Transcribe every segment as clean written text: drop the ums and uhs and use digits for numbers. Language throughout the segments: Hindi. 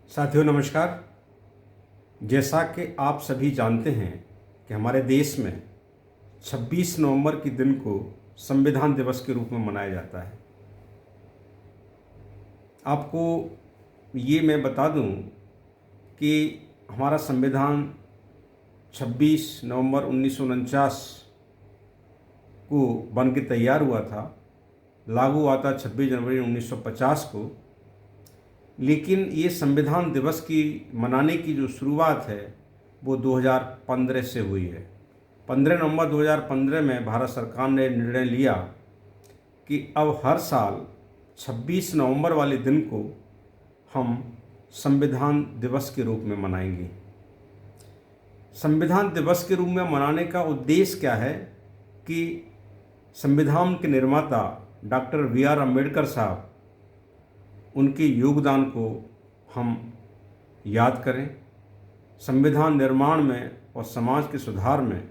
साथियों नमस्कार। जैसा कि आप सभी जानते हैं कि हमारे देश में 26 नवंबर के दिन को संविधान दिवस के रूप में मनाया जाता है। आपको ये मैं बता दूं कि हमारा संविधान 26 नवंबर 1949 को बन के तैयार हुआ था। लागू हुआ था 26 जनवरी 1950 को। लेकिन ये संविधान दिवस की मनाने की जो शुरुआत है वो 2015 से हुई है। 15 नवंबर 2015 में भारत सरकार ने निर्णय लिया कि अब हर साल 26 नवंबर वाले दिन को हम संविधान दिवस के रूप में मनाएंगे। संविधान दिवस के रूप में मनाने का उद्देश्य क्या है कि संविधान के निर्माता डॉक्टर बी.आर. अम्बेडकर साहब, उनके योगदान को हम याद करें। संविधान निर्माण में और समाज के सुधार में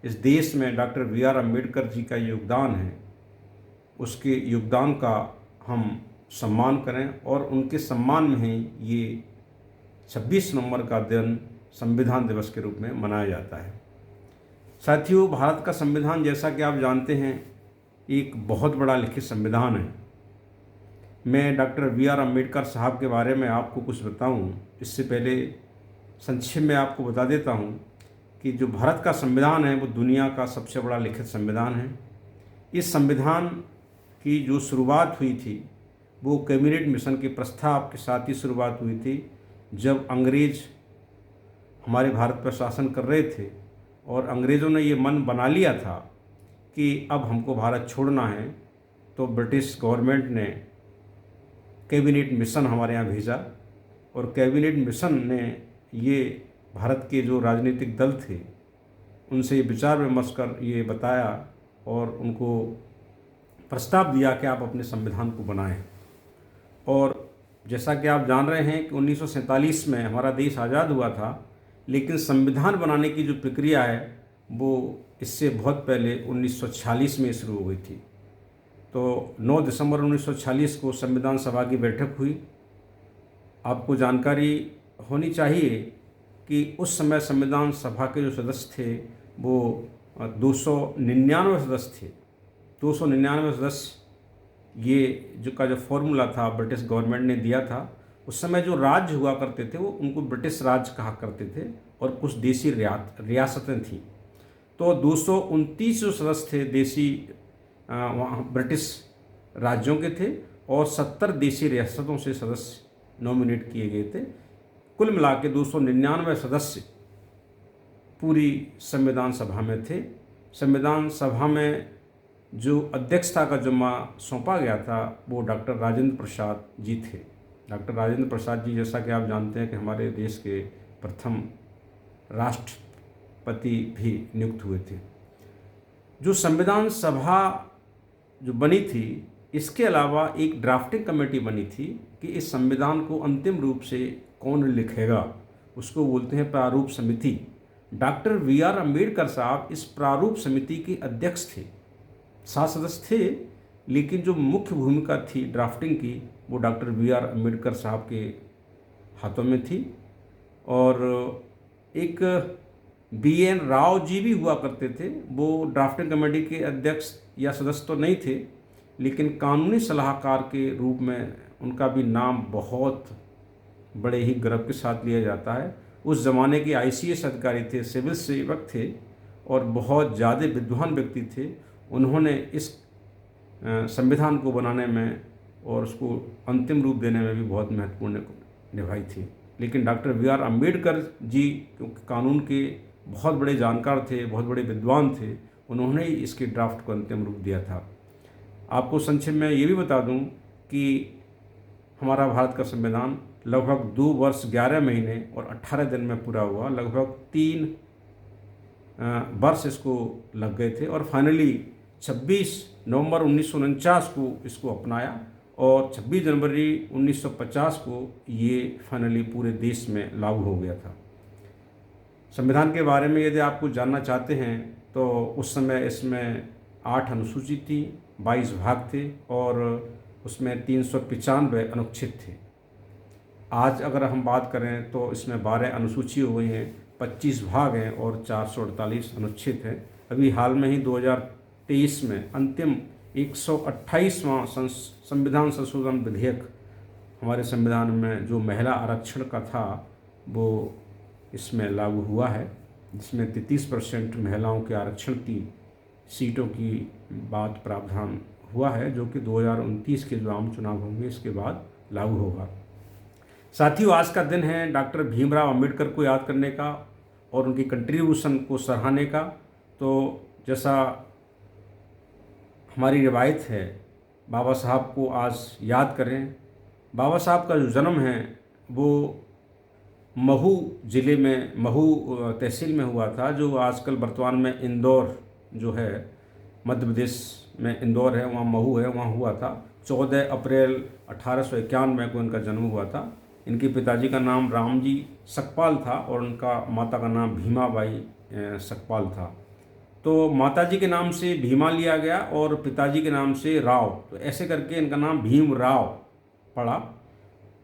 इस देश में डॉक्टर बी.आर. अम्बेडकर जी का योगदान है, उसके योगदान का हम सम्मान करें और उनके सम्मान में ही ये 26 नवंबर का दिन संविधान दिवस के रूप में मनाया जाता है। साथियों, भारत का संविधान जैसा कि आप जानते हैं एक बहुत बड़ा लिखित संविधान है। मैं डॉक्टर बी.आर. अम्बेडकर साहब के बारे में आपको कुछ बताऊं, इससे पहले संक्षेप में आपको बता देता हूं कि जो भारत का संविधान है वो दुनिया का सबसे बड़ा लिखित संविधान है। इस संविधान की जो शुरुआत हुई थी वो कैबिनेट मिशन के प्रस्ताव के साथ ही शुरुआत हुई थी, जब अंग्रेज़ हमारे भारत पर शासन कर रहे थे और अंग्रेज़ों ने ये मन बना लिया था कि अब हमको भारत छोड़ना है। तो ब्रिटिश गवर्नमेंट ने कैबिनेट मिशन हमारे यहाँ भेजा और कैबिनेट मिशन ने ये भारत के जो राजनीतिक दल थे उनसे विचार विमर्श कर ये बताया और उनको प्रस्ताव दिया कि आप अपने संविधान को बनाएं। और जैसा कि आप जान रहे हैं कि 1947 में हमारा देश आज़ाद हुआ था, लेकिन संविधान बनाने की जो प्रक्रिया है वो इससे बहुत पहले 1946 में शुरू हो गई थी। तो 9 दिसंबर 1946 को संविधान सभा की बैठक हुई। आपको जानकारी होनी चाहिए कि उस समय संविधान सभा के जो सदस्य थे वो 299 सदस्य थे। 299 सदस्य ये जो फॉर्मूला था ब्रिटिश गवर्नमेंट ने दिया था। उस समय जो राज्य हुआ करते थे वो उनको ब्रिटिश राज्य कहा करते थे और कुछ देसी रियासतें थीं। तो 229 जो सदस्य थे देसी वहाँ ब्रिटिश राज्यों के थे और 70 देशी रियासतों से सदस्य नॉमिनेट किए गए थे। कुल मिला के 299 सदस्य पूरी संविधान सभा में थे। संविधान सभा में जो अध्यक्षता का जिम्मा सौंपा गया था वो डॉक्टर राजेंद्र प्रसाद जी थे। डॉक्टर राजेंद्र प्रसाद जी, जैसा कि आप जानते हैं कि हमारे देश के प्रथम राष्ट्रपति भी नियुक्त हुए थे। जो संविधान सभा जो बनी थी, इसके अलावा एक ड्राफ्टिंग कमेटी बनी थी कि इस संविधान को अंतिम रूप से कौन लिखेगा, उसको बोलते हैं प्रारूप समिति। Doctor B R. अम्बेडकर साहब इस प्रारूप समिति के अध्यक्ष थे। 7 सदस्य थे, लेकिन जो मुख्य भूमिका थी ड्राफ्टिंग की वो डॉक्टर बी.आर. अम्बेडकर साहब के हाथों में थी। और एक बी.एन. राव जी भी हुआ करते थे। वो ड्राफ्टिंग कमेटी के अध्यक्ष या सदस्य तो नहीं थे, लेकिन कानूनी सलाहकार के रूप में उनका भी नाम बहुत बड़े ही गर्व के साथ लिया जाता है। उस ज़माने के आईसीएस अधिकारी थे, सिविल सेवक थे और बहुत ज़्यादा विद्वान व्यक्ति थे। उन्होंने इस संविधान को बनाने में और उसको अंतिम रूप देने में भी बहुत महत्वपूर्ण निभाई थी। लेकिन डॉक्टर बी.आर. अम्बेडकर जी क्योंकि कानून के बहुत बड़े जानकार थे, बहुत बड़े विद्वान थे, उन्होंने ही इसके ड्राफ्ट को अंतिम रूप दिया था। आपको संक्षेप में ये भी बता दूं कि हमारा भारत का संविधान लगभग 2 वर्ष 11 महीने और 18 दिन में पूरा हुआ। लगभग 3 वर्ष इसको लग गए थे और फाइनली 26 नवंबर 1949 को इसको अपनाया और 26 जनवरी 1950 को ये फाइनली पूरे देश में लागू हो गया था। संविधान के बारे में यदि आप कुछ जानना चाहते हैं तो उस समय इसमें 8 अनुसूची थी, 22 भाग थे और उसमें 395 अनुच्छेद थे। आज अगर हम बात करें तो इसमें 12 अनुसूची हो गई हैं, 25 भाग हैं और 448 अनुच्छेद हैं। अभी हाल में ही 2023 में अंतिम 128वां संविधान संशोधन विधेयक हमारे संविधान में जो महिला आरक्षण का था वो इसमें लागू हुआ है, जिसमें 33% महिलाओं के आरक्षण की सीटों की बात प्रावधान हुआ है, जो कि 2029 के जो आम चुनाव होंगे इसके बाद लागू होगा। साथियों, आज का दिन है डॉक्टर भीमराव अंबेडकर को याद करने का और उनकी कंट्रीब्यूशन को सराहने का। तो जैसा हमारी रिवायत है, बाबा साहब को आज याद करें। बाबा साहब का जो जन्म है वो महू ज़िले में, महू तहसील में हुआ था, जो आजकल वर्तमान में इंदौर जो है, मध्य प्रदेश में इंदौर है, वहाँ महू है, वहाँ हुआ था। 14 अप्रैल 1891 को इनका जन्म हुआ था। इनके पिताजी का नाम रामजी सकपाल था और उनका माता का नाम भीमाबाई सकपाल था। तो माताजी के नाम से भीमा लिया गया और पिताजी के नाम से राव, तो ऐसे करके इनका नाम भीमराव पड़ा।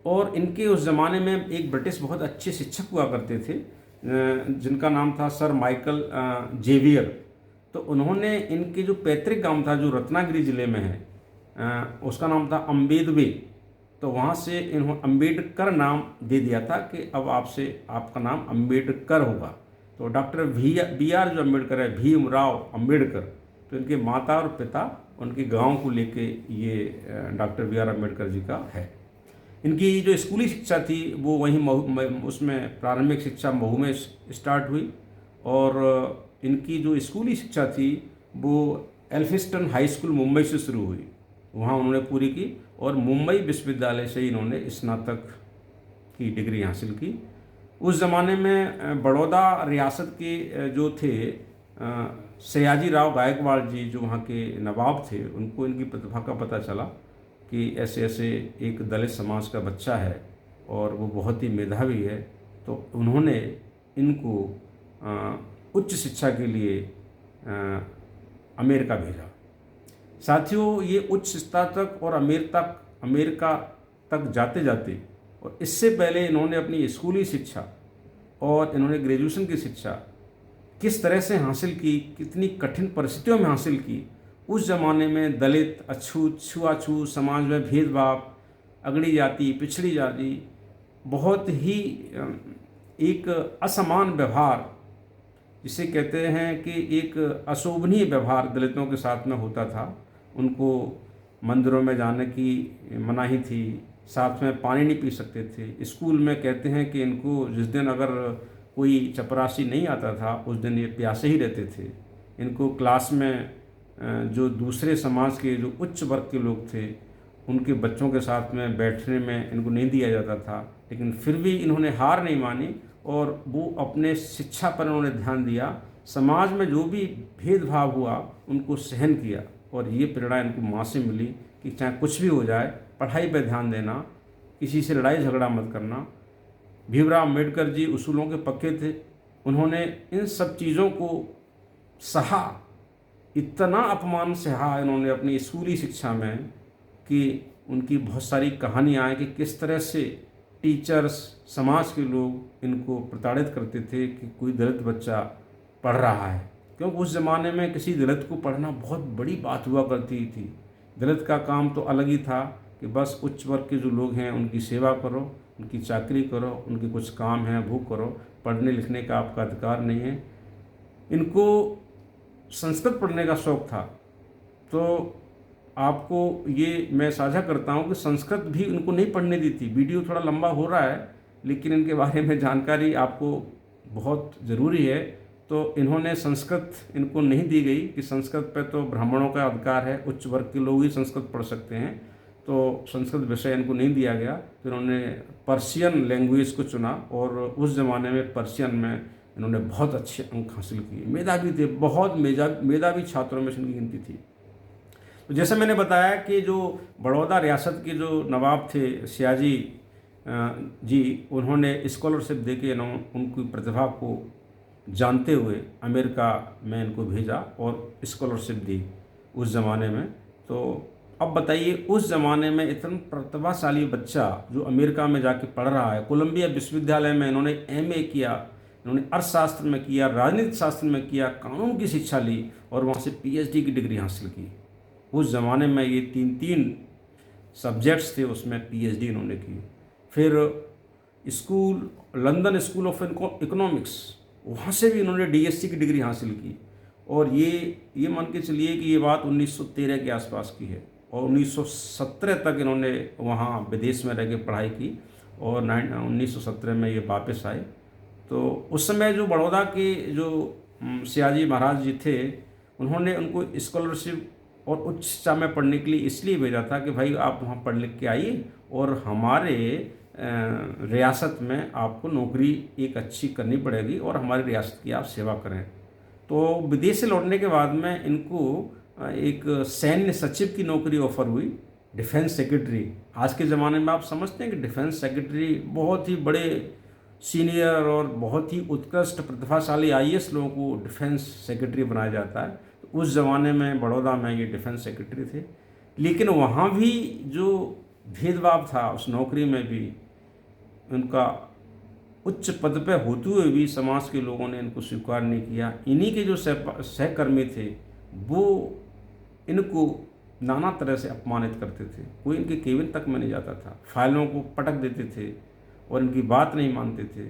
और इनके उस ज़माने में एक ब्रिटिश बहुत अच्छे शिक्षक हुआ करते थे, जिनका नाम था सर माइकल जेवियर। तो उन्होंने इनके जो पैतृक गांव था, जो रत्नागिरी ज़िले में है, उसका नाम था अम्बेदवे। तो वहाँ से इन्होंने अम्बेडकर नाम दे दिया था कि अब आपसे आपका नाम अम्बेडकर होगा। तो डॉक्टर BR जो अम्बेडकर है, भीमराव अम्बेडकर, तो इनके माता और पिता उनके गांव को लेके ये डॉक्टर BR अम्बेडकर जी का है। इनकी जो स्कूली शिक्षा थी वो वहीं उसमें प्रारंभिक शिक्षा महू में स्टार्ट हुई और इनकी जो स्कूली शिक्षा थी वो एल्फिस्टन हाई स्कूल मुंबई से शुरू हुई, वहाँ उन्होंने पूरी की और मुंबई विश्वविद्यालय से ही इन्होंने स्नातक की डिग्री हासिल की। उस ज़माने में बड़ौदा रियासत के जो थे सयाजी राव गायकवाड़ जी, जो वहाँ के नवाब थे, उनको इनकी प्रतिभा का पता चला कि ऐसे ऐसे एक दलित समाज का बच्चा है और वो बहुत ही मेधावी है। तो उन्होंने इनको उच्च शिक्षा के लिए अमेरिका भेजा। साथियों, ये उच्च शिक्षा तक और अमेरिका तक जाते जाते, और इससे पहले इन्होंने अपनी स्कूली शिक्षा और इन्होंने ग्रेजुएशन की शिक्षा किस तरह से हासिल की, कितनी कठिन परिस्थितियों में हासिल की। उस ज़माने में दलित, अछूत, छुआछूत, समाज में भेदभाव, अगड़ी जाति, पिछड़ी जाति, बहुत ही एक असमान व्यवहार, जिसे कहते हैं कि एक अशोभनीय व्यवहार दलितों के साथ में होता था। उनको मंदिरों में जाने की मनाही थी, साथ में पानी नहीं पी सकते थे। स्कूल में कहते हैं कि इनको जिस दिन अगर कोई चपरासी नहीं आता था उस दिन ये प्यासे ही रहते थे। इनको क्लास में जो दूसरे समाज के जो उच्च वर्ग के लोग थे उनके बच्चों के साथ में बैठने में इनको नहीं दिया जाता था, लेकिन फिर भी इन्होंने हार नहीं मानी और वो अपने शिक्षा पर उन्होंने ध्यान दिया। समाज में जो भी भेदभाव हुआ उनको सहन किया और ये प्रेरणा इनको माँ से मिली कि चाहे कुछ भी हो जाए, पढ़ाई पर ध्यान देना, किसी से लड़ाई झगड़ा मत करना। भीमराव अम्बेडकर जी उसूलों के पक्के थे। उन्होंने इन सब चीज़ों को सहा, इतना अपमान सहा इन्होंने अपनी स्कूली शिक्षा में कि उनकी बहुत सारी कहानियाँ हैं कि किस तरह से टीचर्स, समाज के लोग इनको प्रताड़ित करते थे कि कोई दलित बच्चा पढ़ रहा है, क्योंकि उस ज़माने में किसी दलित को पढ़ना बहुत बड़ी बात हुआ करती थी। दलित का काम तो अलग ही था कि बस उच्च वर्ग के जो लोग हैं उनकी सेवा करो, उनकी चाकरी करो, उनके कुछ काम है वो करो, पढ़ने लिखने का आपका अधिकार नहीं है। इनको संस्कृत पढ़ने का शौक़ था। तो आपको ये मैं साझा करता हूँ कि संस्कृत भी उनको नहीं पढ़ने दी थी। वीडियो थोड़ा लंबा हो रहा है लेकिन इनके बारे में जानकारी आपको बहुत ज़रूरी है। तो इन्होंने संस्कृत इनको नहीं दी गई कि संस्कृत पे तो ब्राह्मणों का अधिकार है, उच्च वर्ग के लोग ही संस्कृत पढ़ सकते हैं, तो संस्कृत विषय इनको नहीं दिया गया। तो इन्होंने पर्शियन लैंग्वेज को चुना और उस ज़माने में पर्शियन में इन्होंने बहुत अच्छे अंक हासिल किए। मेधावी थे, बहुत मेधावी छात्रों में इनकी गिनती थी। तो जैसे मैंने बताया कि जो बड़ौदा रियासत के जो नवाब थे सयाजी जी, उन्होंने स्कॉलरशिप दे के उनकी प्रतिभा को जानते हुए अमेरिका में इनको भेजा और स्कॉलरशिप दी उस ज़माने में। तो अब बताइए उस ज़माने में इतना प्रतिभाशाली बच्चा जो अमेरिका में जाके पढ़ रहा है, कोलंबिया विश्वविद्यालय में इन्होंने एमए किया, इन्होंने अर्थशास्त्र में किया, राजनीति शास्त्र में किया, कानून की शिक्षा ली और वहाँ से पीएचडी की डिग्री हासिल की। उस ज़माने में ये तीन तीन सब्जेक्ट्स थे, उसमें पीएचडी इन्होंने की। फिर school, London school of economics, वहाँ से भी इन्होंने डीएससी की डिग्री हासिल की। और ये मान के चलिए कि ये बात 1913 के आसपास की है और 1917 तक इन्होंने वहाँ विदेश में रह के पढ़ाई की और 1917 में ये वापस आए। तो उस समय जो बड़ौदा के जो सियाजी महाराज जी थे, उन्होंने उनको स्कॉलरशिप और उच्च शिक्षा में पढ़ने के लिए इसलिए भेजा था कि भाई आप वहाँ पढ़ लिख के आइए और हमारे रियासत में आपको नौकरी एक अच्छी करनी पड़ेगी और हमारी रियासत की आप सेवा करें। तो विदेश से लौटने के बाद में इनको एक सैन्य सचिव की नौकरी ऑफर हुई, डिफेंस सेक्रेटरी। आज के ज़माने में आप समझते हैं कि डिफेंस सेक्रेटरी बहुत ही बड़े सीनियर और बहुत ही उत्कृष्ट प्रतिभाशाली आईएएस लोगों को डिफेंस सेक्रेटरी बनाया जाता है। तो उस ज़माने में बड़ौदा में ये डिफेंस सेक्रेटरी थे। लेकिन वहाँ भी जो भेदभाव था उस नौकरी में भी, उनका उच्च पद पे होते हुए भी समाज के लोगों ने इनको स्वीकार नहीं किया। इन्हीं के जो सहकर्मी थे वो इनको नाना तरह से अपमानित करते थे। कोई इनके केबिन तक में नहीं जाता था, फाइलों को पटक देते थे और इनकी बात नहीं मानते थे।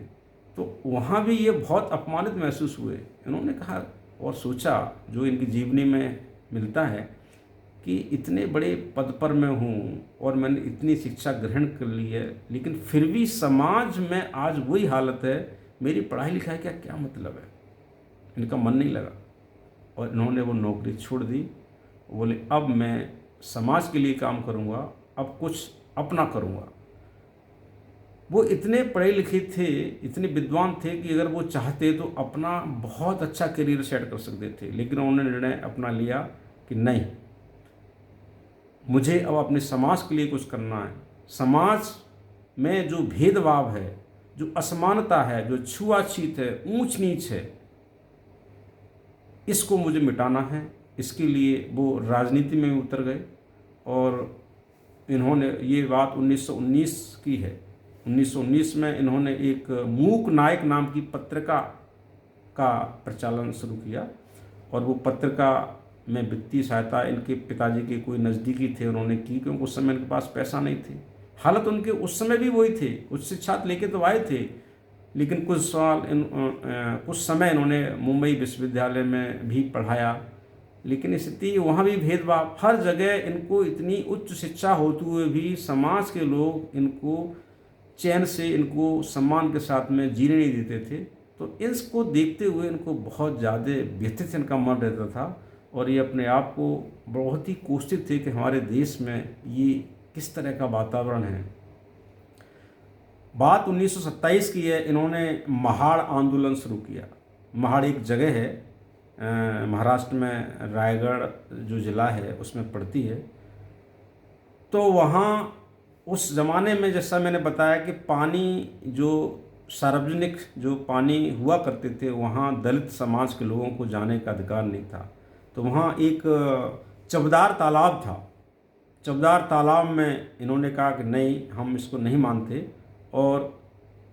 तो वहाँ भी ये बहुत अपमानित महसूस हुए। इन्होंने कहा और सोचा, जो इनकी जीवनी में मिलता है कि इतने बड़े पद पर मैं हूँ और मैंने इतनी शिक्षा ग्रहण कर ली है, लेकिन फिर भी समाज में आज वही हालत है, मेरी पढ़ाई लिखाई का क्या मतलब है। इनका मन नहीं लगा और इन्होंने वो नौकरी छोड़ दी। बोले अब मैं समाज के लिए काम करूँगा, अब कुछ अपना करूँगा। वो इतने पढ़े लिखे थे, इतने विद्वान थे कि अगर वो चाहते तो अपना बहुत अच्छा करियर सेट कर सकते थे। लेकिन उन्होंने निर्णय अपना लिया कि नहीं, मुझे अब अपने समाज के लिए कुछ करना है। समाज में जो भेदभाव है, जो असमानता है, जो छुआछूत है, ऊंच नीच है, इसको मुझे मिटाना है। इसके लिए वो राजनीति में उतर गए और इन्होंने, ये बात 1919 की है, 1919 में इन्होंने एक मूक नायक नाम की पत्रिका का प्रचालन शुरू किया। और वो पत्रिका में वित्तीय सहायता इनके पिताजी के कोई नज़दीकी थे, उन्होंने की, क्योंकि उस समय इनके पास पैसा नहीं थे। हालत उनके उस समय भी वही थे, उच्च शिक्षा लेके तो आए थे, लेकिन कुछ समय इन्होंने मुंबई विश्वविद्यालय में भी पढ़ाया। लेकिन स्थिति वहाँ भी भेदभाव, हर जगह इनको इतनी उच्च शिक्षा होते हुए भी समाज के लोग इनको चैन से, इनको सम्मान के साथ में जीने नहीं देते थे। तो इसको देखते हुए इनको बहुत ज़्यादा व्यथित इनका मन रहता था और ये अपने आप को बहुत ही कोसते थे कि हमारे देश में ये किस तरह का वातावरण है। बात 1927 की है। इन्होंने महाड़ आंदोलन शुरू किया। महाड़ एक जगह है महाराष्ट्र में, रायगढ़ जो ज़िला है उसमें पड़ती है। तो वहाँ उस ज़माने में, जैसा मैंने बताया कि पानी, जो सार्वजनिक जो पानी हुआ करते थे, वहाँ दलित समाज के लोगों को जाने का अधिकार नहीं था। तो वहाँ एक चबदार तालाब था। चबदार तालाब में इन्होंने कहा कि नहीं, हम इसको नहीं मानते, और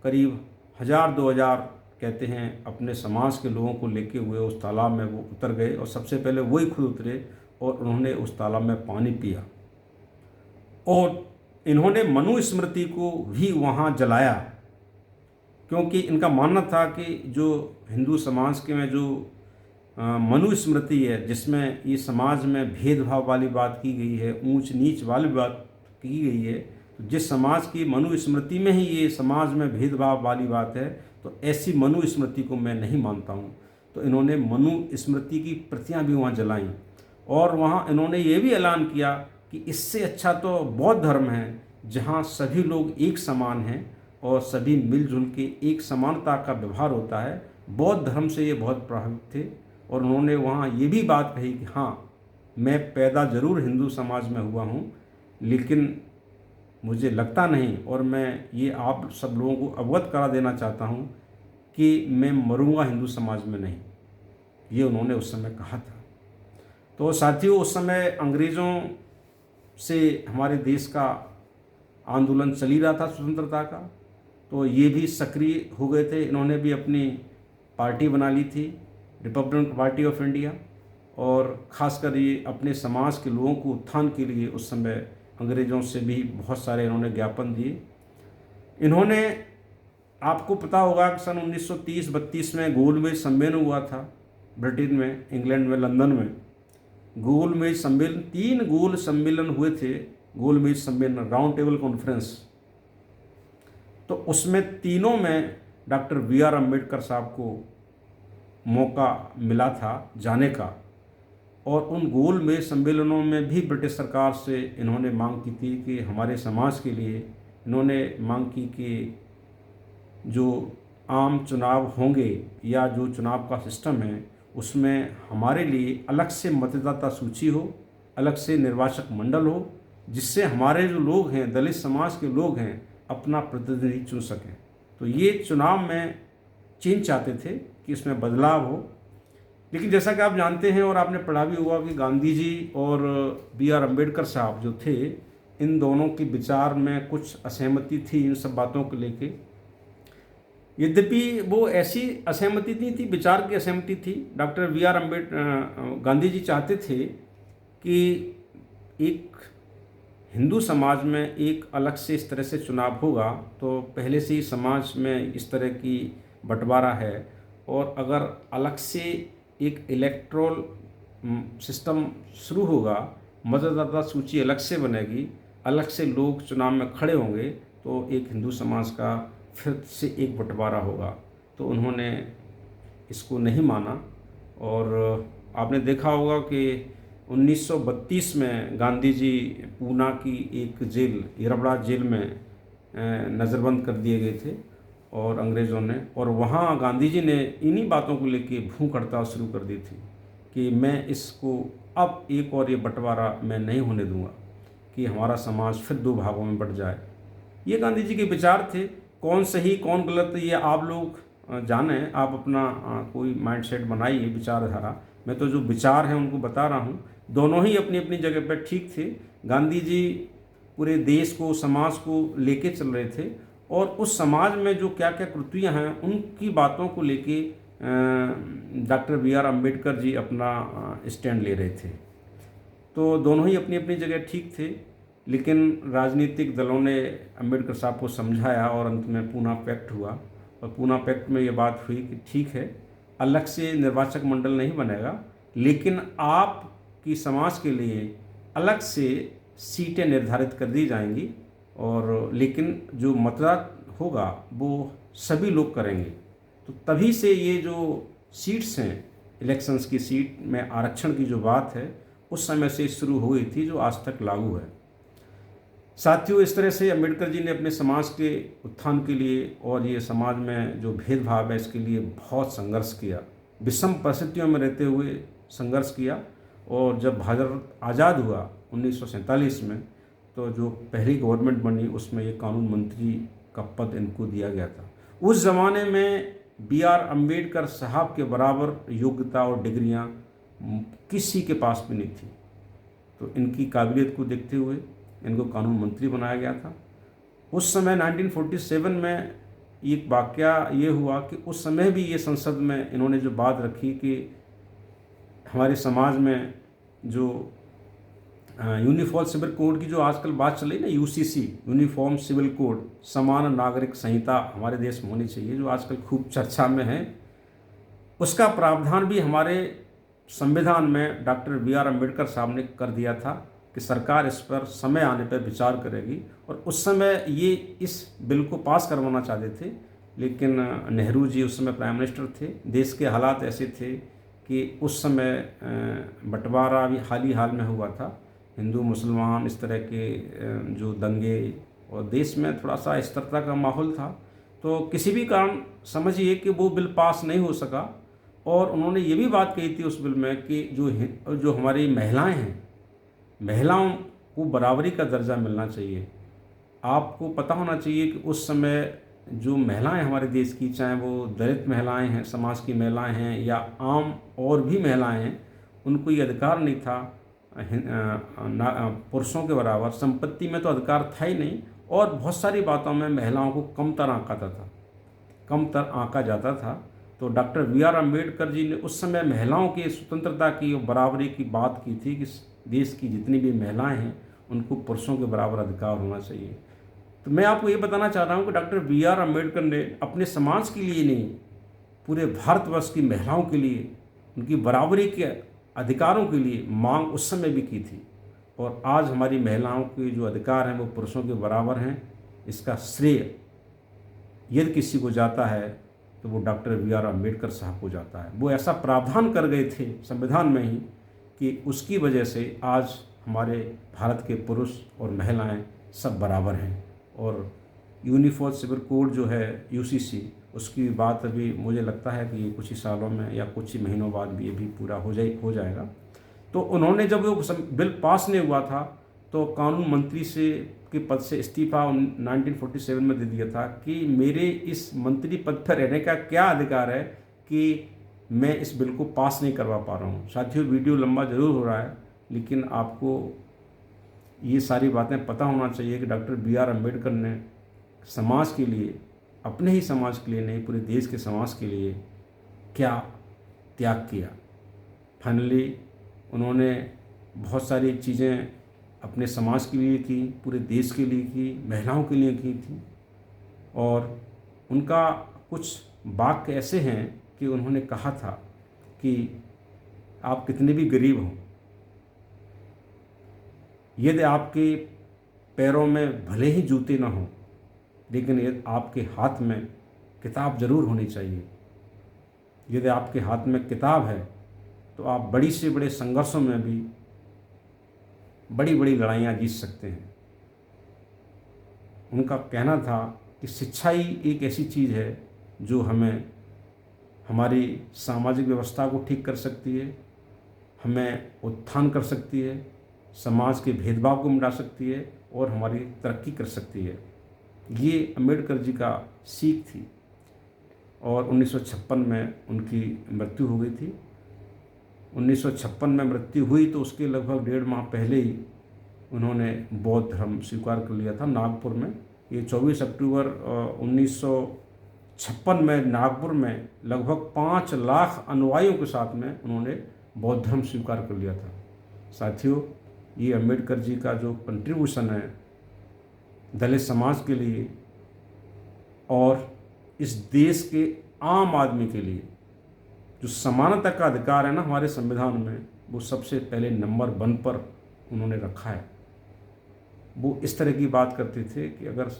करीब 1000-2000 कहते हैं अपने समाज के लोगों को लेके हुए उस तालाब में वो उतर गए और सबसे पहले वही खुद उतरे और उन्होंने उस तालाब में पानी पिया। और इन्होंने मनुस्मृति को भी वहाँ जलाया, क्योंकि इनका मानना था कि जो हिंदू समाज के में जो मनुस्मृति है, जिसमें ये समाज में भेदभाव वाली बात की गई है, ऊंच नीच वाली बात की गई है, तो जिस समाज की मनुस्मृति में ही ये समाज में भेदभाव वाली बात है, तो ऐसी मनुस्मृति को मैं नहीं मानता हूँ। तो इन्होंने मनुस्मृति की प्रतियाँ भी वहाँ जलाईं और वहाँ इन्होंने ये भी ऐलान किया कि इससे अच्छा तो बौद्ध धर्म है, जहाँ सभी लोग एक समान हैं और सभी मिलजुल के एक समानता का व्यवहार होता है। बौद्ध धर्म से ये बहुत प्रभावित थे और उन्होंने वहाँ ये भी बात कही कि हाँ, मैं पैदा ज़रूर हिंदू समाज में हुआ हूँ, लेकिन मुझे लगता नहीं, और मैं ये आप सब लोगों को अवगत करा देना चाहता हूँ कि मैं मरूंगा हिंदू समाज में नहीं। ये उन्होंने उस समय कहा था। तो साथियों, उस समय अंग्रेज़ों से हमारे देश का आंदोलन चल ही रहा था स्वतंत्रता का, तो ये भी सक्रिय हो गए थे। इन्होंने भी अपनी पार्टी बना ली थी, रिपब्लिकन पार्टी ऑफ इंडिया, और ख़ासकर ये अपने समाज के लोगों को उत्थान के लिए उस समय अंग्रेज़ों से भी बहुत सारे इन्होंने ज्ञापन दिए। इन्होंने, आपको पता होगा कि सन 1930-32 में गोलमेज सम्मेलन हुआ था ब्रिटेन में, इंग्लैंड में, लंदन में। गोलमेज सम्मेलन, 3 गोल सम्मेलन हुए थे, गोलमेज सम्मेलन, राउंड टेबल कॉन्फ्रेंस। तो उसमें तीनों में डॉक्टर बी.आर. अम्बेडकर साहब को मौका मिला था जाने का, और उन गोलमेज सम्मेलनों में भी ब्रिटिश सरकार से इन्होंने मांग की थी कि हमारे समाज के लिए, इन्होंने मांग की कि जो आम चुनाव होंगे या जो चुनाव का सिस्टम है उसमें हमारे लिए अलग से मतदाता सूची हो, अलग से निर्वाचक मंडल हो, जिससे हमारे जो लोग हैं, दलित समाज के लोग हैं, अपना प्रतिनिधि चुन सकें। तो ये चुनाव में चेंज चाहते थे कि इसमें बदलाव हो। लेकिन जैसा कि आप जानते हैं और आपने पढ़ा भी होगा कि गांधी जी और बी.आर. अम्बेडकर साहब जो थे, इन दोनों के विचार में कुछ असहमति थी इन सब बातों को लेके। यद्यपि वो ऐसी असहमति नहीं थी, विचार की असहमति थी। Doctor B R. गांधी जी चाहते थे कि एक हिंदू समाज में एक अलग से इस तरह से चुनाव होगा, तो पहले से ही समाज में इस तरह की बंटवारा है, और अगर अलग से एक इलेक्ट्रोल सिस्टम शुरू होगा, मतदाता सूची अलग से बनेगी, अलग से लोग चुनाव में खड़े होंगे, तो एक हिंदू समाज का फिर से एक बंटवारा होगा। तो उन्होंने इसको नहीं माना, और आपने देखा होगा कि 1932 में गांधी जी पूना की एक जेल, इरबड़ा जेल में नज़रबंद कर दिए गए थे और अंग्रेज़ों ने, और वहाँ गांधी जी ने इन्हीं बातों को लेके भूख हड़ताल शुरू कर दी थी कि मैं इसको अब एक और ये बंटवारा मैं नहीं होने दूंगा कि हमारा समाज फिर 2 भागों में बंट जाए। ये गांधी जी के विचार थे। कौन सही कौन गलत ये आप लोग जानें, आप अपना कोई माइंडसेट बनाइए, विचारधारा। मैं तो जो विचार हैं उनको बता रहा हूँ। दोनों ही अपनी अपनी जगह पर ठीक थे। गांधी जी पूरे देश को, समाज को लेके चल रहे थे, और उस समाज में जो क्या क्या कृतियाँ हैं उनकी बातों को लेके डॉक्टर बी.आर. अम्बेडकर जी अपना स्टैंड ले रहे थे। तो दोनों ही अपनी अपनी जगह ठीक थे, लेकिन राजनीतिक दलों ने अम्बेडकर साहब को समझाया और अंत में पूना पैक्ट हुआ, और पूना पैक्ट में ये बात हुई कि ठीक है, अलग से निर्वाचक मंडल नहीं बनेगा, लेकिन आपकी समाज के लिए अलग से सीटें निर्धारित कर दी जाएंगी, और लेकिन जो मतदान होगा वो सभी लोग करेंगे। तो तभी से ये जो सीट्स हैं, इलेक्शंस की सीट में आरक्षण की जो बात है, उस समय से शुरू हो गई थी, जो आज तक लागू है। साथियों, इस तरह से अम्बेडकर जी ने अपने समाज के उत्थान के लिए और ये समाज में जो भेदभाव है इसके लिए बहुत संघर्ष किया, विषम परिस्थितियों में रहते हुए संघर्ष किया। और जब भारत आज़ाद हुआ 1947 में, तो जो पहली गवर्नमेंट बनी उसमें ये कानून मंत्री का पद इनको दिया गया था। उस ज़माने में बी.आर. अम्बेडकर साहब के बराबर योग्यता और डिग्रियां किसी के पास भी नहीं थी। तो इनकी काबिलियत को देखते हुए इनको कानून मंत्री बनाया गया था। उस समय 1947 में एक वाकया ये हुआ कि उस समय भी ये संसद में इन्होंने जो बात रखी कि हमारे समाज में जो यूनिफॉर्म सिविल कोड की जो आजकल बात चल रही ना, यूसीसी, यूनिफॉर्म सिविल कोड, समान नागरिक संहिता हमारे देश में होनी चाहिए, जो आजकल खूब चर्चा में है, उसका प्रावधान भी हमारे संविधान में डॉक्टर बी.आर. अम्बेडकर साहब ने कर दिया था कि सरकार इस पर समय आने पर विचार करेगी। और उस समय ये इस बिल को पास करवाना चाहते थे, लेकिन नेहरू जी उस समय प्राइम मिनिस्टर थे। देश के हालात ऐसे थे कि उस समय बंटवारा भी हाल में हुआ था, हिंदू मुसलमान इस तरह के जो दंगे, और देश में थोड़ा सा अस्थिरता का माहौल था। तो किसी भी कारण समझिए कि वो बिल पास नहीं हो सका। और उन्होंने ये भी बात कही थी उस बिल में कि जो हमारी महिलाएं हैं, महिलाओं को बराबरी का दर्जा मिलना चाहिए। आपको पता होना चाहिए कि उस समय जो महिलाएं हमारे देश की, चाहे वो दलित महिलाएं हैं, समाज की महिलाएं हैं, या आम और भी महिलाएं हैं, उनको ये अधिकार नहीं था पुरुषों के बराबर संपत्ति में तो अधिकार था ही नहीं, और बहुत सारी बातों में महिलाओं को कमतर आंका जाता था। तो doctor V are Ambedkar ji ने उस समय महिलाओं की स्वतंत्रता की और बराबरी की बात की थी कि देश की जितनी भी महिलाएं हैं उनको पुरुषों के बराबर अधिकार होना चाहिए। तो मैं आपको ये बताना चाह रहा हूँ कि डॉक्टर वी आर अम्बेडकर ने अपने समाज के लिए नहीं, पूरे भारतवर्ष की महिलाओं के लिए, उनकी बराबरी के अधिकारों के लिए मांग उस समय भी की थी। और आज हमारी महिलाओं के जो अधिकार हैं वो पुरुषों के बराबर हैं। इसका श्रेय यदि किसी को जाता है तो वो डॉक्टर वी आर अम्बेडकर साहब को जाता है। वो ऐसा प्रावधान कर गए थे संविधान में ही कि उसकी वजह से आज हमारे भारत के पुरुष और महिलाएं सब बराबर हैं। और यूनिफॉर्म सिविल कोड जो है यूसीसी, उसकी बात अभी मुझे लगता है कि कुछ ही सालों में या कुछ ही महीनों बाद भी ये भी पूरा हो जाएगा। तो उन्होंने जब वो बिल पास नहीं हुआ था तो कानून मंत्री से के पद से इस्तीफा 1947 में दे दिया था कि मेरे इस मंत्री पद पर रहने का क्या अधिकार है कि मैं इस बिल को पास नहीं करवा पा रहा हूँ। साथियों, वीडियो लंबा ज़रूर हो रहा है, लेकिन आपको ये सारी बातें पता होना चाहिए कि डॉक्टर बी आर अम्बेडकर ने समाज के लिए, अपने ही समाज के लिए नहीं, पूरे देश के समाज के लिए क्या त्याग किया। फाइनली उन्होंने बहुत सारी चीज़ें अपने समाज के लिए की, पूरे देश के लिए की, महिलाओं के लिए की थी। और उनका कुछ वाक्य ऐसे हैं कि उन्होंने कहा था कि आप कितने भी गरीब हों, यदि आपके पैरों में भले ही जूते ना हों, लेकिन यदि आपके हाथ में किताब ज़रूर होनी चाहिए। यदि आपके हाथ में किताब है तो आप बड़ी से बड़े संघर्षों में भी बड़ी बड़ी लड़ाइयाँ जीत सकते हैं। उनका कहना था कि शिक्षा ही एक ऐसी चीज़ है जो हमें हमारी सामाजिक व्यवस्था को ठीक कर सकती है, हमें उत्थान कर सकती है, समाज के भेदभाव को मिटा सकती है और हमारी तरक्की कर सकती है। ये अम्बेडकर जी का सीख थी। और 1956 में उनकी मृत्यु हो गई थी। 1956 में मृत्यु हुई तो उसके लगभग 1.5 माह पहले ही उन्होंने बौद्ध धर्म स्वीकार कर लिया था नागपुर में। ये 24 अक्टूबर 1956 में नागपुर में लगभग 5 लाख अनुयायियों के साथ में उन्होंने बौद्ध धर्म स्वीकार कर लिया था। साथियों, ये अम्बेडकर जी का जो कंट्रीब्यूशन है दलित समाज के लिए और इस देश के आम आदमी के लिए, जो समानता का अधिकार है ना हमारे संविधान में, वो सबसे पहले नंबर 1 पर उन्होंने रखा है। वो इस तरह की बात करते थे कि अगर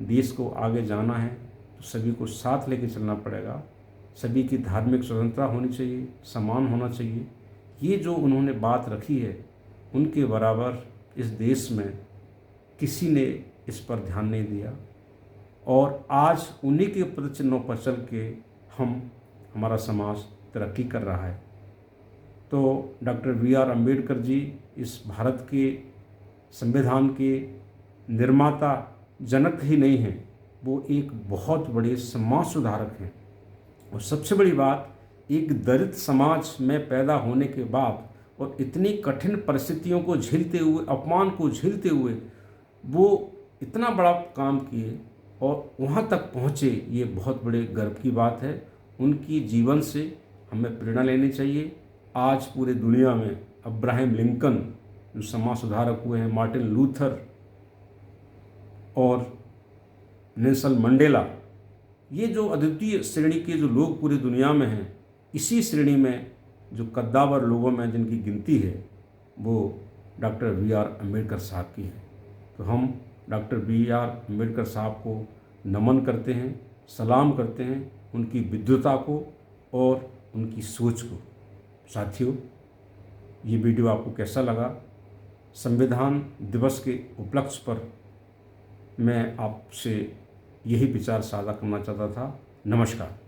देश को आगे जाना है तो सभी को साथ लेके चलना पड़ेगा, सभी की धार्मिक स्वतंत्रता होनी चाहिए, समान होना चाहिए। ये जो उन्होंने बात रखी है, उनके बराबर इस देश में किसी ने इस पर ध्यान नहीं दिया। और आज उन्हीं के पदचिन्हों पर चल के हमारा समाज तरक्की कर रहा है। तो doctor V are Ambedkar ji इस भारत के संविधान के निर्माता जनक ही नहीं हैं, वो एक बहुत बड़े समाज सुधारक हैं। और सबसे बड़ी बात, एक दलित समाज में पैदा होने के बाद और इतनी कठिन परिस्थितियों को झेलते हुए, अपमान को झेलते हुए वो इतना बड़ा काम किए और वहाँ तक पहुँचे, ये बहुत बड़े गर्व की बात है। उनकी जीवन से हमें प्रेरणा लेनी चाहिए। आज पूरे दुनिया में अब्राहम लिंकन जो समाज सुधारक हुए हैं, मार्टिन लूथर और नेल्सन मंडेला, ये जो अद्वितीय श्रेणी के जो लोग पूरी दुनिया में हैं, इसी श्रेणी में जो कद्दावर लोगों में जिनकी गिनती है वो डॉक्टर वी आर अम्बेडकर साहब की है। तो हम डॉक्टर वी आर अम्बेडकर साहब को नमन करते हैं, सलाम करते हैं, उनकी विद्वता को और उनकी सोच को। साथियों, ये वीडियो आपको कैसा लगा? संविधान दिवस के उपलक्ष्य पर मैं आपसे यही विचार साझा करना चाहता था। नमस्कार।